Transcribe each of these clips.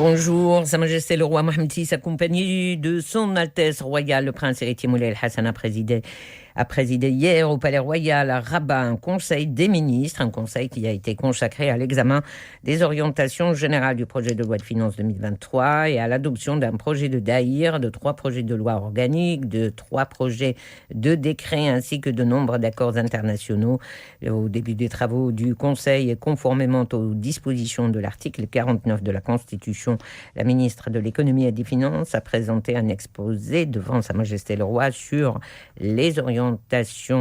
Bonjour, Sa Majesté le roi Mohammed VI, accompagné de Son Altesse Royale, le prince héritier Moulay El Hassan, a présidé hier au Palais Royal à Rabat un conseil des ministres, un conseil qui a été consacré à l'examen des orientations générales du projet de loi de finances 2023 et à l'adoption d'un projet de Daïr, de 3 projets de loi organiques, de 3 projets de décrets ainsi que de nombre d'accords internationaux. Au début des travaux du conseil et conformément aux dispositions de l'article 49 de la Constitution, la ministre de l'économie et des finances a présenté un exposé devant Sa Majesté le roi sur les orientations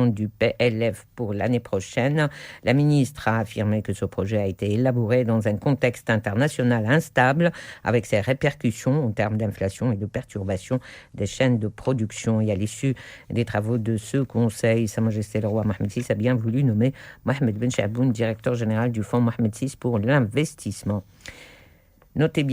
du PLF pour l'année prochaine. La ministre a affirmé que ce projet a été élaboré dans un contexte international instable avec ses répercussions en termes d'inflation et de perturbation des chaînes de production. Et à l'issue des travaux de ce conseil, Sa Majesté le roi Mohammed VI a bien voulu nommer Mohamed Ben Chaboun, directeur général du Fonds Mohammed VI pour l'investissement. Notez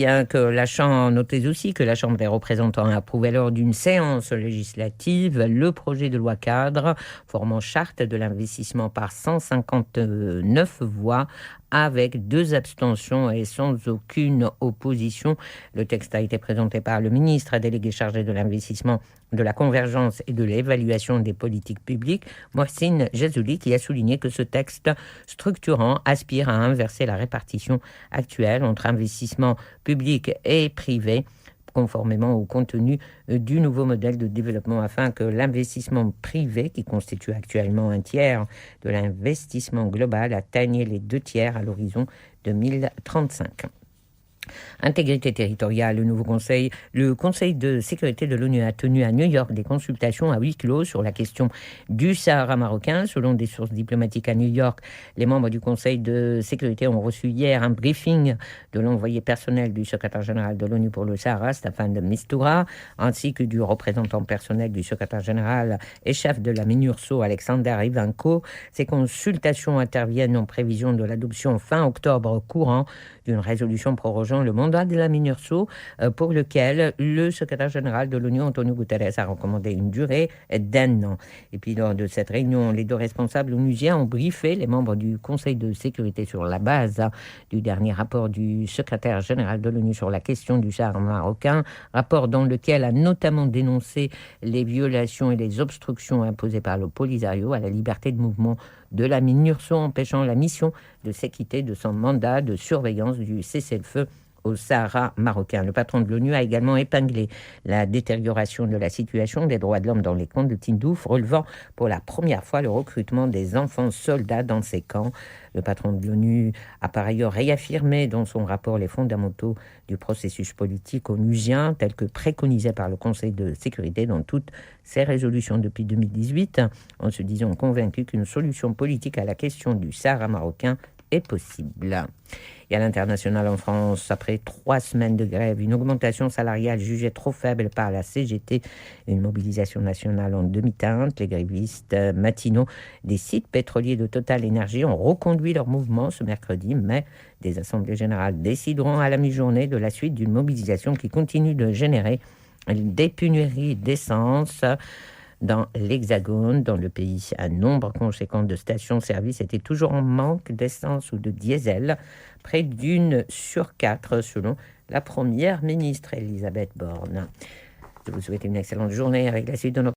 aussi que la Chambre des représentants a approuvé lors d'une séance législative le projet de loi cadre formant charte de l'investissement par 159 voix avec 2 abstentions et sans aucune opposition. Le texte a été présenté par le ministre délégué chargé de l'investissement, de la convergence et de l'évaluation des politiques publiques, Mohsin Jazouli, qui a souligné que ce texte structurant aspire à inverser la répartition actuelle entre investissement public et privé, conformément au contenu du nouveau modèle de développement, afin que l'investissement privé, qui constitue actuellement 1/3 de l'investissement global, atteigne les 2/3 à l'horizon 2035. Intégrité territoriale, le Conseil de sécurité de l'ONU a tenu à New York des consultations à huis clos sur la question du Sahara marocain. Selon des sources diplomatiques à New York, les membres du Conseil de sécurité ont reçu hier un briefing de l'envoyé personnel du secrétaire général de l'ONU pour le Sahara, Staffan de Mistura, ainsi que du représentant personnel du secrétaire général et chef de la MINURSO, Alexander Ivanko. Ces consultations interviennent en prévision de l'adoption fin octobre courant d'une résolution prorogeant le mandat de la MINURSO, pour lequel le secrétaire général de l'ONU, Antonio Guterres, a recommandé une durée d'1 an. Et puis lors de cette réunion, les 2 responsables onusiens ont briefé les membres du Conseil de sécurité sur la base du dernier rapport du secrétaire général de l'ONU sur la question du Sahara marocain, rapport dans lequel a notamment dénoncé les violations et les obstructions imposées par le Polisario à la liberté de mouvement de la MINURSO, empêchant la mission de s'acquitter de son mandat de surveillance du cessez-le-feu au Sahara marocain. Le patron de l'ONU a également épinglé la détérioration de la situation des droits de l'homme dans les camps de Tindouf, relevant pour la première fois le recrutement des enfants soldats dans ces camps. Le patron de l'ONU a par ailleurs réaffirmé dans son rapport les fondamentaux du processus politique onusien, tel que préconisé par le Conseil de sécurité dans toutes ses résolutions depuis 2018, en se disant convaincu qu'une solution politique à la question du Sahara marocain est possible. Et à l'international, en France, après 3 semaines de grève, une augmentation salariale jugée trop faible par la CGT, une mobilisation nationale en demi-teinte, les grévistes matinaux des sites pétroliers de Total Énergie ont reconduit leur mouvement ce mercredi, mais des assemblées générales décideront à la mi-journée de la suite d'une mobilisation qui continue de générer des pénuries d'essence dans l'Hexagone. Dans le pays, un nombre conséquent de stations-service étaient toujours en manque d'essence ou de diesel, près d'1 sur 4 selon la première ministre Elisabeth Borne. Je vous souhaite une excellente journée avec la suite de nos